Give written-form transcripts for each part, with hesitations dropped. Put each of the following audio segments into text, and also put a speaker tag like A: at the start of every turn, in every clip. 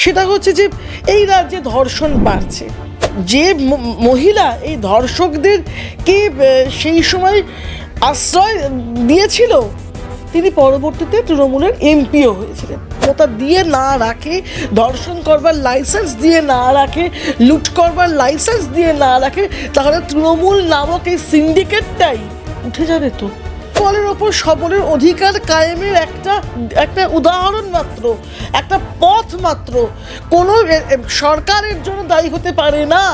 A: সেটা হচ্ছে যে এই রাজ্যে ধর্ষণ বাড়ছে। যে মহিলা এই ধর্ষকদেরকে সেই সময় আশ্রয় দিয়েছিল, তিনি পরবর্তীতে তৃণমূলের এমপিও হয়েছিলেন। ক্ষমতা দিয়ে না রাখে, ধর্ষণ করবার লাইসেন্স দিয়ে না রাখে, লুট করবার লাইসেন্স দিয়ে না রাখে, তাহলে তৃণমূল নামক এই সিন্ডিকেটটাই উঠে যাবে। তো ফলের ওপর সবলের অধিকার কায়েমের একটা উদাহরণ মাত্র, একটা পথ মাত্র, কোনো সরকারের জন্য দায়ী হতে পারে না।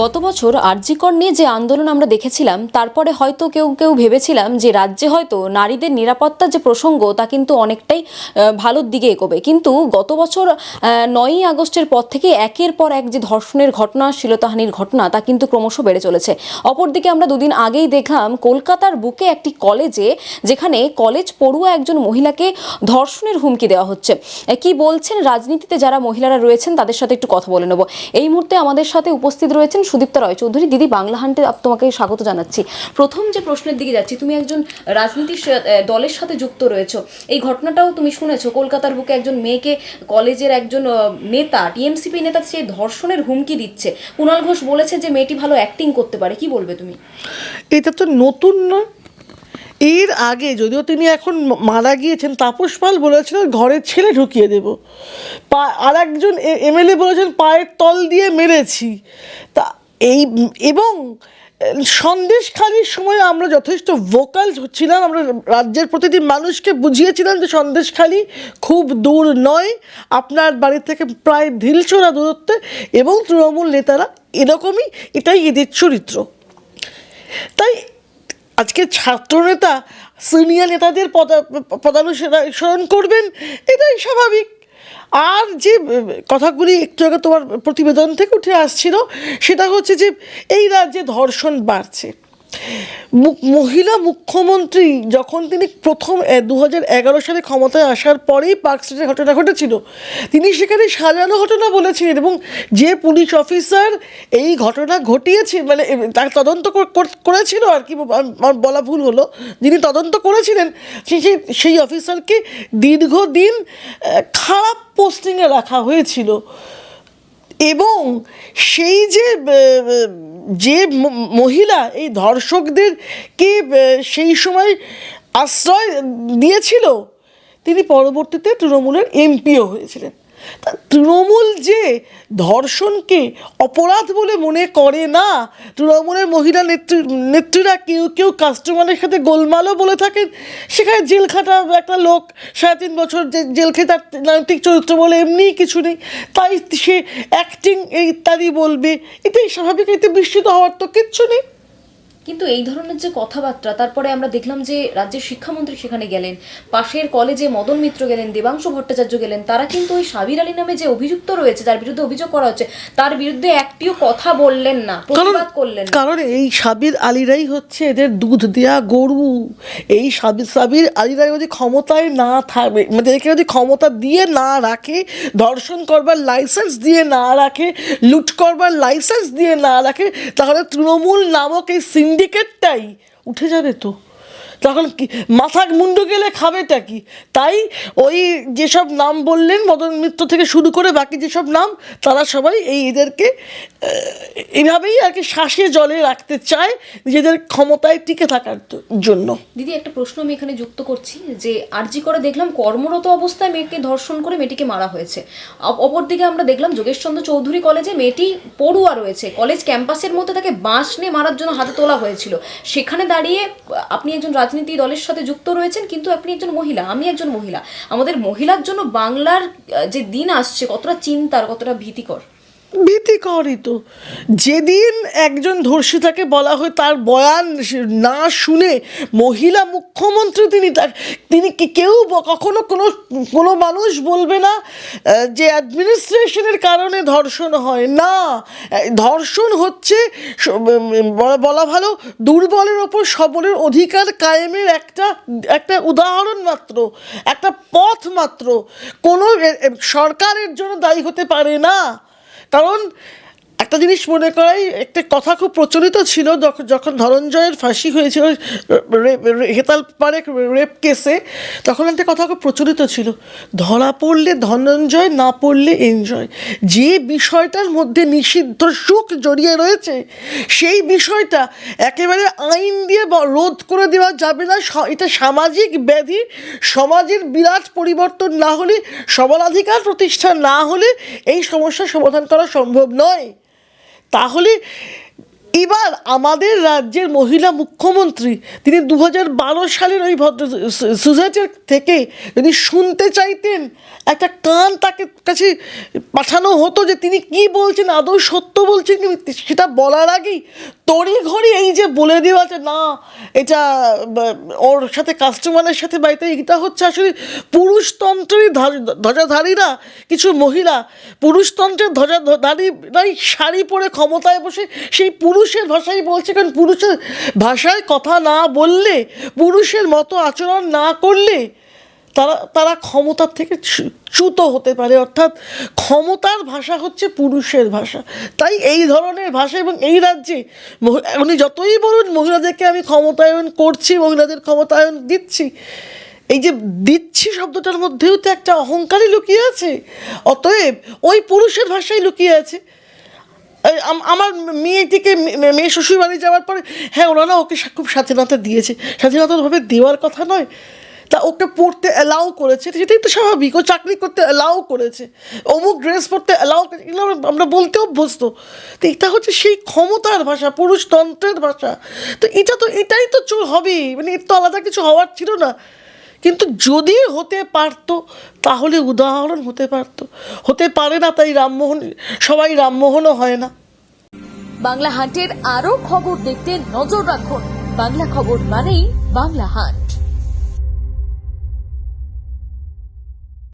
B: গত বছর আরজি কর নিয়ে যে আন্দোলন আমরা দেখেছিলাম, তারপরে হয়তো কেউ কেউ ভেবেছিলাম যে রাজ্যে হয়তো নারীদের নিরাপত্তার যে প্রসঙ্গ তা কিন্তু অনেকটাই ভালোর দিকে এগোবে। কিন্তু গত বছর 9ই আগস্টের পর থেকে একের পর এক যে ধর্ষণের ঘটনা, শ্লীলতাহানির ঘটনা, তা কিন্তু ক্রমশ বেড়ে চলেছে। অপরদিকে আমরা দুদিন আগেই দেখলাম কলকাতার বুকে একটি কলেজে, যেখানে কলেজ পড়ুয়া একজন মহিলাকে ধর্ষণের হুমকি দেওয়া হচ্ছে। কি বলছেন রাজনীতিতে যারা মহিলারা রয়েছেন তাদের সাথে একটু কথা বলে নেব। এই মুহূর্তে আমাদের সাথে উপস্থিত রয়েছেন সুদীপ্তা রয় চৌধুরী। দিদি, বাংলা হান্টে তোমাকে স্বাগত জানাচ্ছি। প্রথম যে প্রশ্নের দিকে যাচ্ছি, তুমি একজন রাজনীতির দলের সাথে যুক্ত রয়েছো, এই ঘটনাটাও তুমি শুনেছো। কলকাতার বুকে একজন মেয়েকে কলেজের একজন নেতা, টিএমসিপি নেতা, সে ধর্ষণের হুমকি দিচ্ছে। কুণাল ঘোষ বলেছে যে মেয়েটি ভালো অ্যাক্টিং করতে পারে। কি বলবে তুমি?
A: এটা তো নতুন নয়। এর আগে যদিও তিনি এখন মারা গিয়েছেন, তাপস পাল বলেছিলেন ঘরের ছেলে ঢুকিয়ে দেব। আর একজন এমএলএ বলেছেন পায়ের তল দিয়ে মেরেছি। তা এই এবং সন্দেশখালির সময় আমরা যথেষ্ট ভোকাল ছিলাম। আমরা রাজ্যের প্রতিটি মানুষকে বুঝিয়েছিলাম যে সন্দেশখালি খুব দূর নয়, আপনার বাড়ি থেকে প্রায় ঢিলছোড়া দূরত্বে, এবং তৃণমূল নেতারা এরকমই, এটাই এদের চরিত্র। তাই আজকে ছাত্রনেতা সিনিয়র নেতাদের পদানুসরণ করবেন, এটাই স্বাভাবিক। আর যে কথাগুলি একটু আগে তোমার প্রতিবেদন থেকে উঠে আসছিল, সেটা হচ্ছে যে এই রাজ্যে ধর্ষণ বাড়ছে। মহিলা মুখ্যমন্ত্রী যখন তিনি প্রথম 2011 সালে ক্ষমতায় আসার পরেই পার্ক স্ট্রিটের ঘটনা ঘটেছিল, তিনি সেখানে সাজানো ঘটনা বলেছিলেন, এবং যে পুলিশ অফিসার এই ঘটনা ঘটিয়েছে, মানে তার তদন্ত করেছিল আর কি, আমার বলা ভুল হলো, যিনি তদন্ত করেছিলেন সেই অফিসারকে দীর্ঘদিন খারাপ পোস্টিংয়ে রাখা হয়েছিল। এবং সেই যে মহিলা এই ধর্ষকদেরকে সেই সময় আশ্রয় দিয়েছিল, তিনি পরবর্তীতে তৃণমূলের এমপিও হয়েছিলেন। তা তৃণমূল যে ধর্ষণকে অপরাধ বলে মনে করে না, তৃণমূলের মহিলা নেত্রীরা কেউ কেউ কাস্টমারের সাথে গোলমালও বলে থাকেন। সেখানে জেল খাটা একটা লোক 3.5 বছর জেল খেয়ে তার নৈতিক চরিত্র বলে এমনিই কিছু নেই, তাই সে অ্যাক্টিং ইত্যাদি বলবে, এটাই স্বাভাবিক, এতে বিস্মিত হওয়ার তো কিচ্ছু নেই।
B: কিন্তু এই ধরনের যে কথাবার্তা, তারপরে আমরা দেখলাম যে রাজ্যের শিক্ষামন্ত্রী সেখানে গেলেন, পাশের কলেজে মদন মিত্র গেলেন, দেবাংশু ভট্টাচার্য গেলেন, তারা কিন্তু ওই সাবির আলী নামে যে অভিযুক্ত রয়েছে, যার বিরুদ্ধে অভিযোগ করা হচ্ছে, তার বিরুদ্ধে একটিও কথা বললেন না, প্রতিবাদ করলেন না।
A: কারণ এই সাবির আলীরাই হচ্ছে এদের দুধ দেয়া গরু। এই সাবির আলীরাই যদি ক্ষমতায় না থাকবে, মানে এদেরকে যদি ক্ষমতা দিয়ে না রাখে, ধর্ষণ করবার লাইসেন্স দিয়ে না রাখে, লুট করবার লাইসেন্স দিয়ে না রাখে, তাহলে তৃণমূল নামক এই সিন্ডিকেটটাই উঠে যাবে। তো তখন কি মাথা মুন্ডু গেলে খাবেটা কি? তাই ওই যেসব নাম বললেন, মদন মিত্র থেকে শুরু করে বাকি যেসব নাম, তারা সবাই এদেরকে এইভাবেই আর কি শ্বাসে জলে রাখতে চায়, নিজেদের ক্ষমতায় টিকে থাকার জন্য।
B: দিদি, একটা প্রশ্ন আমি এখানে যুক্ত করছি, যে আরজি করে দেখলাম কর্মরত অবস্থায় মেয়েকে ধর্ষণ করে মেয়েটিকে মারা হয়েছে। অপরদিকে আমরা দেখলাম যোগেশচন্দ্র চৌধুরী কলেজে মেয়েটি পড়ুয়া রয়েছে, কলেজ ক্যাম্পাসের মধ্যে তাকে বাঁশ নিয়ে মারার জন্য হাতে তোলা হয়েছিল। সেখানে দাঁড়িয়ে আপনি একজন রাজনীতি দলের সাথে যুক্ত রয়েছেন, কিন্তু আপনি একজন মহিলা, আমি একজন মহিলা। আমাদের মহিলার জন্য বাংলার যে দিন আসছে কতটা চিন্তার, কতটা ভীতিকর।
A: ভীতিকরই তো। যেদিন একজন ধর্ষিতাকে বলা হয় তার বয়ান না শুনে মহিলা মুখ্যমন্ত্রী, তিনি কেউ কখনো কোনো মানুষ বলবে না যে অ্যাডমিনিস্ট্রেশনের কারণে ধর্ষণ হয় না। ধর্ষণ হচ্ছে, বলা ভালো, দুর্বলের ওপর সবলের অধিকার কায়েমের একটা উদাহরণ মাত্র, একটা পথ মাত্র, কোনো সরকারের জন্য দায়ী হতে পারে না। কারণ একটা জিনিস মনে করাই, একটা কথা খুব প্রচলিত ছিল যখন ধনঞ্জয়ের ফাঁসি হয়েছিল হেতাল পাড়ে রেপ কেসে, তখন একটা কথা খুব প্রচলিত ছিল, ধরা পড়লে ধনঞ্জয়, না পড়লে এনজয়। যে বিষয়টার মধ্যে নিষিদ্ধ সুখ জড়িয়ে রয়েছে সেই বিষয়টা একেবারে আইন দিয়ে রোধ করে দেওয়া যাবে না। এটা সামাজিক ব্যাধি, সমাজের বিরাট পরিবর্তন না হলে, সমানাধিকার প্রতিষ্ঠা না হলে এই সমস্যার সমাধান করা সম্ভব নয়। তাহলে এবার আমাদের রাজ্যের মহিলা মুখ্যমন্ত্রী, তিনি 2012 সালের ওই ভদ্র সুজেটের থেকে যদি শুনতে চাইতেন, একটা কান তাকে কাছে পাঠানো হতো যে তিনি কি বলছেন, আদৌ সত্য বলছেন, সেটা বলার আগেই তড়িঘড়ি এই যে বলে দেওয়া যে না এটা ওর সাথে কাস্টমারের সাথে বাড়িতে, এটা হচ্ছে আসলে পুরুষতন্ত্রেরই ধ্বজাধারীরা কিছু মহিলা, পুরুষতন্ত্রের ধ্বজাধারীরাই শাড়ি পরে ক্ষমতায় বসে সেই পুরুষের ভাষাই বলছে। কারণ পুরুষের ভাষায় কথা না বললে, পুরুষের মতো আচরণ না করলে তারা ক্ষমতার থেকে চ্যুত হতে পারে। অর্থাৎ ক্ষমতার ভাষা হচ্ছে পুরুষের ভাষা। তাই এই ধরনের ভাষা, এবং এই রাজ্যে উনি যতই বলুন মহিলাদেরকে আমি ক্ষমতায়ন করছি, মহিলাদের ক্ষমতায়ন দিচ্ছি, এই যে দিচ্ছি শব্দটার মধ্যেও তো একটা অহংকারই লুকিয়ে আছে। অতএব ওই পুরুষের ভাষাই লুকিয়ে আছে। আমার মেয়েটিকে, মেয়ে শ্বশুর বাড়ি যাওয়ার পরে, হ্যাঁ ওনারা ওকে খুব স্বাধীনতা দিয়েছে, স্বাধীনতাভাবে দেওয়ার কথা নয়, তা ওকে পড়তে অ্যালাউ করেছে, সেটাই তো স্বাভাবিক। ও চাকরি করতে অ্যালাউ করেছে, অমুক ড্রেস পরতে অ্যালাউ করেছে, এগুলো আমরা বলতে অভ্যস্ত। তো এটা হচ্ছে সেই ক্ষমতার ভাষা, পুরুষতন্ত্রের ভাষা। তো এটাই তো হবেই, মানে এর তো আলাদা কিছু হওয়ার ছিল না। কিন্তু যদি হতে পারতো তাহলে উদাহরণ হতে পারে না। তাই সবাই রামমোহনও হয় না।
C: বাংলা হান্টের আরো খবর দেখতে নজর রাখুন। বাংলা খবর মানেই বাংলা হান্ট।